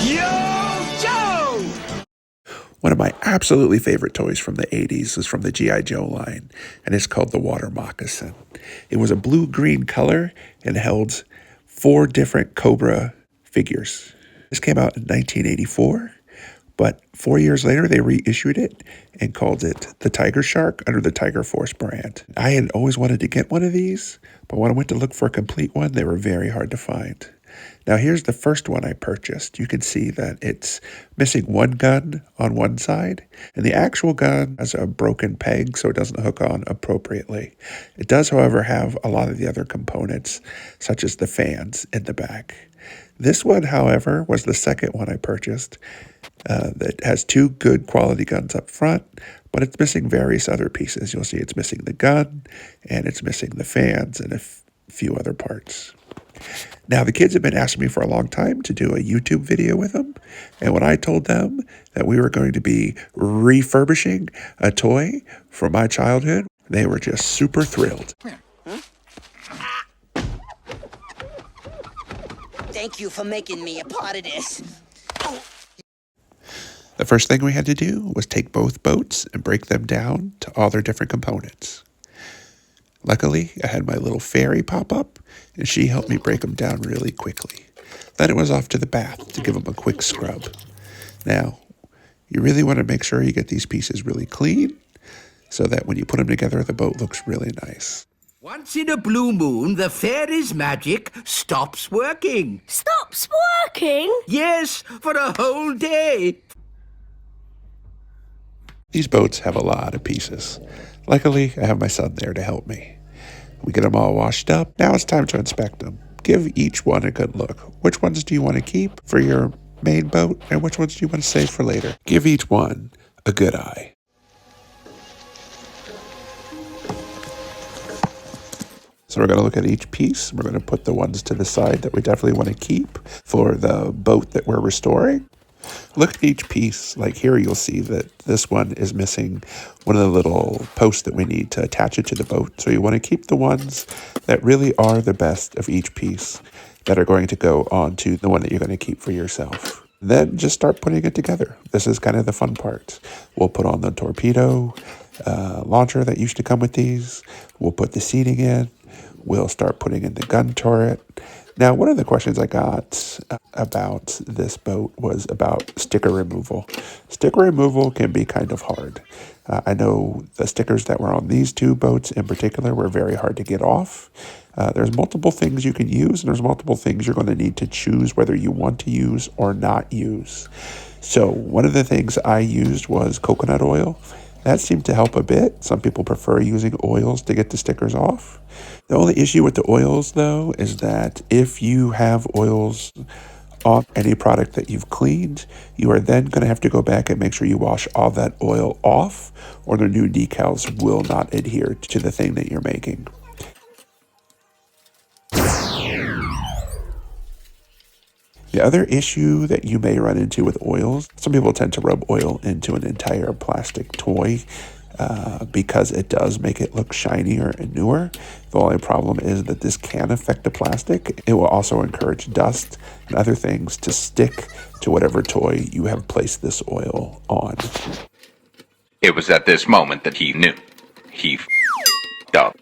Gijoe! One of my absolutely favorite toys from the 80s is from the G.I. Joe line, and it's called the Water Moccasin. It was a blue-green color and held 4 different Cobra figures. This came out in 1984, but 4 years later they reissued it and called it the Tiger Shark under the Tiger Force brand. I had always wanted to get one of these, but when I went to look for a complete one, they were very hard to find. Now here's the first one I purchased. You can see that it's missing one gun on one side, and the actual gun has a broken peg so it doesn't hook on appropriately. It does, however, have a lot of the other components, such as the fans in the back. This one, however, was the second one I purchased that has 2 good quality guns up front, but it's missing various other pieces. You'll see it's missing the gun, and it's missing the fans and a few other parts. Now, the kids have been asking me for a long time to do a YouTube video with them, and when I told them that we were going to be refurbishing a toy from my childhood, they were just super thrilled. Thank you for making me a part of this. The first thing we had to do was take both boats and break them down to all their different components. Luckily, I had my little fairy pop up, and she helped me break them down really quickly. Then it was off to the bath to give them a quick scrub. Now, you really want to make sure you get these pieces really clean so that when you put them together, the boat looks really nice. Once in a blue moon, the fairy's magic stops working. Stops working? Yes, for a whole day. These boats have a lot of pieces. Luckily, I have my son there to help me. We get them all washed up. Now it's time to inspect them. Give each one a good look. Which ones do you want to keep for your main boat, and which ones do you want to save for later? Give each one a good eye. So we're going to look at each piece. We're going to put the ones to the side that we definitely want to keep for the boat that we're restoring. Look at each piece. Like here, you'll see that this one is missing one of the little posts that we need to attach it to the boat. So you want to keep the ones that really are the best of each piece that are going to go onto the one that you're going to keep for yourself. Then just start putting it together. This is kind of the fun part. We'll put on the torpedo launcher that used to come with these. We'll put the seating in. We'll start putting in the gun turret. Now, one of the questions I got about this boat was about sticker removal. Sticker removal can be kind of hard. I know the stickers that were on these 2 boats in particular were very hard to get off. There's multiple things you can use, and there's multiple things you're going to need to choose whether you want to use or not use. So one of the things I used was coconut oil. That seemed to help a bit. Some people prefer using oils to get the stickers off. The only issue with the oils, though, is that if you have oils on any product that you've cleaned, you are then going to have to go back and make sure you wash all that oil off, or the new decals will not adhere to the thing that you're making. The other issue that you may run into with oils, some people tend to rub oil into an entire plastic toy because it does make it look shinier and newer. The only problem is that this can affect the plastic. It will also encourage dust and other things to stick to whatever toy you have placed this oil on. It was at this moment that he knew. He f***ed up.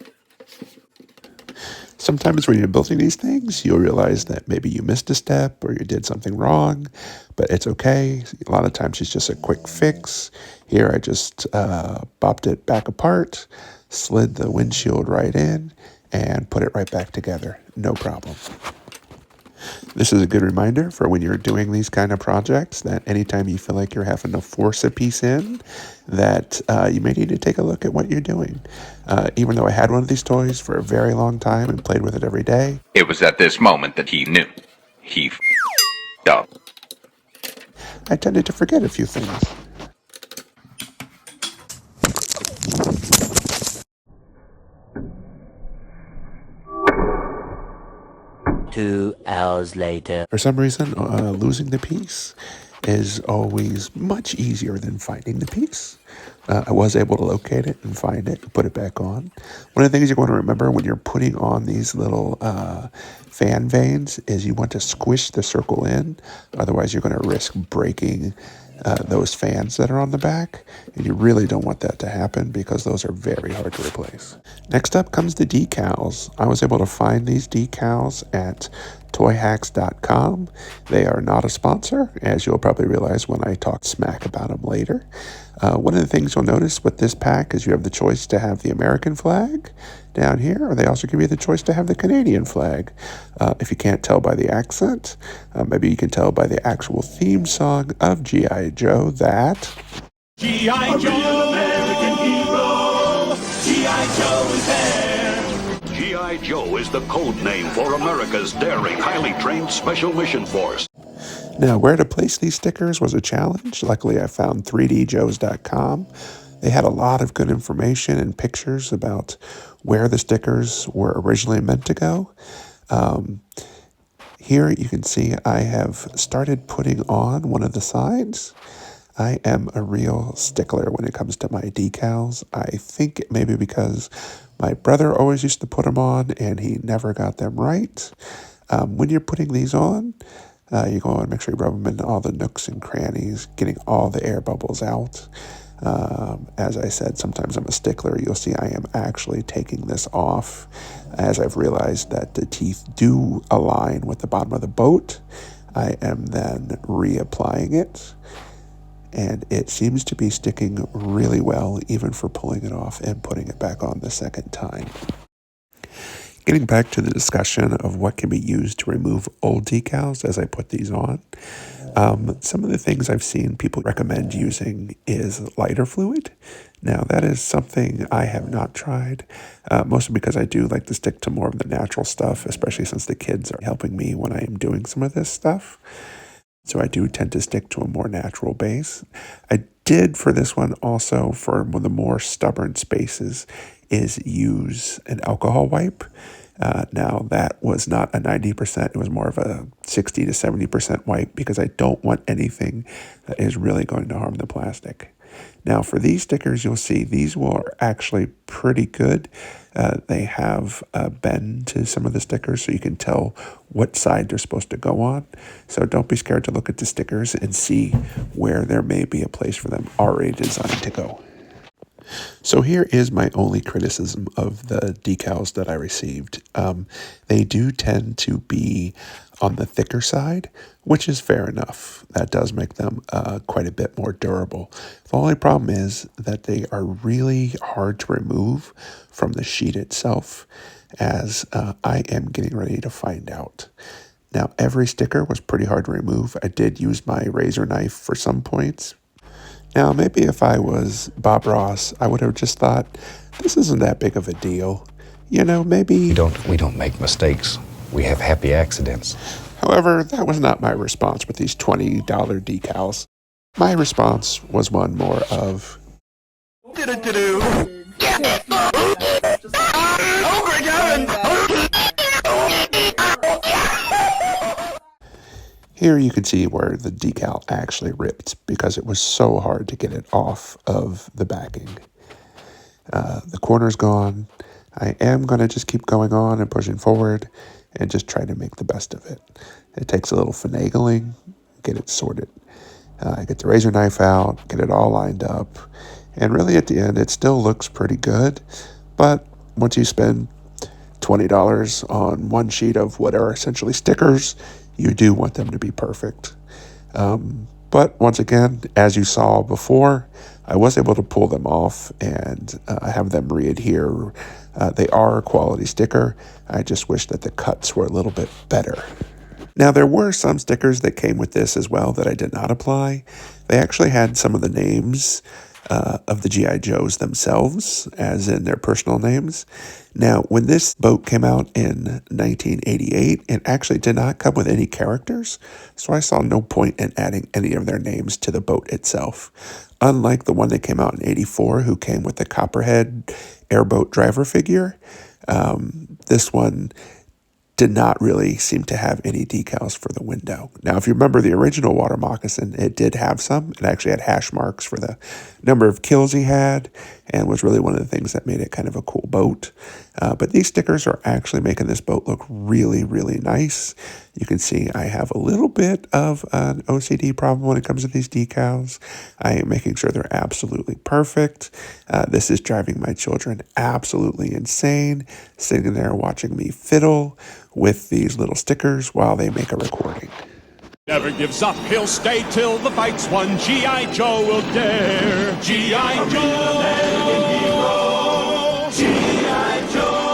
Sometimes when you're building these things, you'll realize that maybe you missed a step or you did something wrong, but it's okay. A lot of times it's just a quick fix. Here I just bopped it back apart, slid the windshield right in, and put it right back together. No problem. This is a good reminder for when you're doing these kind of projects that anytime you feel like you're having to force a piece in, that you may need to take a look at what you're doing. Even though I had one of these toys for a very long time and played with it every day, It was at this moment that he knew. He f***ed up. I tended to forget a few things. Two hours later. For some reason, losing the piece is always much easier than finding the piece. I was able to locate it and find it and put it back on. One of the things you want to remember when you're putting on these little fan vanes is you want to squish the circle in. Otherwise, you're going to risk breaking those fans that are on the back. And you really don't want that to happen because those are very hard to replace. Next up comes the decals. I was able to find these decals at toyhacks.com. They are not a sponsor, as you'll probably realize when I talk smack about them later. One of the things you'll notice with this pack is you have the choice to have the American flag down here, or they also give you the choice to have the Canadian flag. If you can't tell by the accent, maybe you can tell by the actual theme song of G.I. Joe that... G.I. Joe, American hero. G.I. Joe is there. G.I. Joe is the code name for America's daring, highly trained Special Mission Force. Now, where to place these stickers was a challenge. Luckily, I found 3djoes.com. They had a lot of good information and pictures about where the stickers were originally meant to go. Here you can see I have started putting on one of the sides. I am a real stickler when it comes to my decals. I think it may be because my brother always used to put them on and he never got them right. When you're putting these on, you go and make sure you rub them in all the nooks and crannies, getting all the air bubbles out. As I said, sometimes I'm a stickler. You'll see I am actually taking this off as I've realized that the teeth do align with the bottom of the boat. I am then reapplying it, and it seems to be sticking really well, even for pulling it off and putting it back on the second time. Getting back to the discussion of what can be used to remove old decals as I put these on, some of the things I've seen people recommend using is lighter fluid. Now, that is something I have not tried, mostly because I do like to stick to more of the natural stuff, especially since the kids are helping me when I am doing some of this stuff. So I do tend to stick to a more natural base. I did for this one also, for one of the more stubborn spaces, is use an alcohol wipe. Now, that was not a 90%. It was more of a 60 to 70% wipe because I don't want anything that is really going to harm the plastic. Now, for these stickers, you'll see these were actually pretty good. They have a bend to some of the stickers so you can tell what side they're supposed to go on. So don't be scared to look at the stickers and see where there may be a place for them already designed to go. So here is my only criticism of the decals that I received. They do tend to be on the thicker side, which is fair enough. That does make them quite a bit more durable. The only problem is that they are really hard to remove from the sheet itself, as I am getting ready to find out. Now, every sticker was pretty hard to remove. I did use my razor knife for some points. Now, maybe if I was Bob Ross, I would have just thought, this isn't that big of a deal. You know, maybe... We don't make mistakes. We have happy accidents. However, that was not my response with these $20 decals. My response was one more of... Here you can see where the decal actually ripped because it was so hard to get it off of the backing. The corner's gone. I am going to just keep going on and pushing forward and just try to make the best of it. It takes a little finagling, get it sorted. Get the razor knife out, get it all lined up. And really at the end, it still looks pretty good. But once you spend $20 on one sheet of what are essentially stickers, you do want them to be perfect. But once again, as you saw before, I was able to pull them off and have them re-adhere. They are a quality sticker. I just wish that the cuts were a little bit better. Now, there were some stickers that came with this as well that I did not apply. They actually had some of the names of the G.I. Joes themselves, as in their personal names. Now, when this boat came out in 1988, it actually did not come with any characters, so I saw no point in adding any of their names to the boat itself. Unlike the one that came out in 84, who came with the Copperhead airboat driver figure, this one did not really seem to have any decals for the window. Now, if you remember the original water moccasin, it did have some. It actually had hash marks for the number of kills he had and was really one of the things that made it kind of a cool boat. But these stickers are actually making this boat look really, really nice. You can see I have a little bit of an OCD problem when it comes to these decals. I am making sure they're absolutely perfect. This is driving my children absolutely insane, sitting there watching me fiddle with these little stickers while they make a recording. Never gives up, he'll stay till the fight's won. G.I. Joe will dare. G.I. Joe, American hero. G.I. Joe.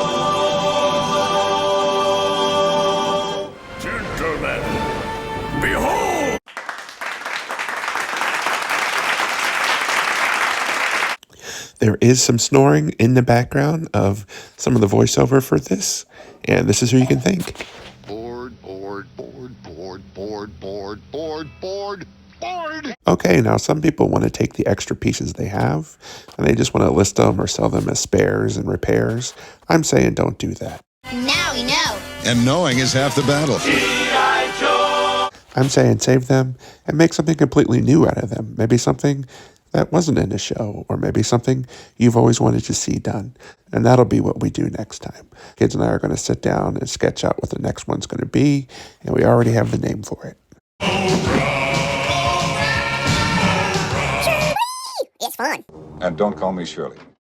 Gentlemen, behold! There is some snoring in the background of some of the voiceover for this, and this is who you can thank. Board. Okay, now some people want to take the extra pieces they have, and they just want to list them or sell them as spares and repairs. I'm saying don't do that. Now we know. And knowing is half the battle. G.I. Joe. I'm saying save them and make something completely new out of them. Maybe something that wasn't in the show, or maybe something you've always wanted to see done. And that'll be what we do next time. Kids and I are going to sit down and sketch out what the next one's going to be, and we already have the name for it. It's fun. And don't call me Shirley.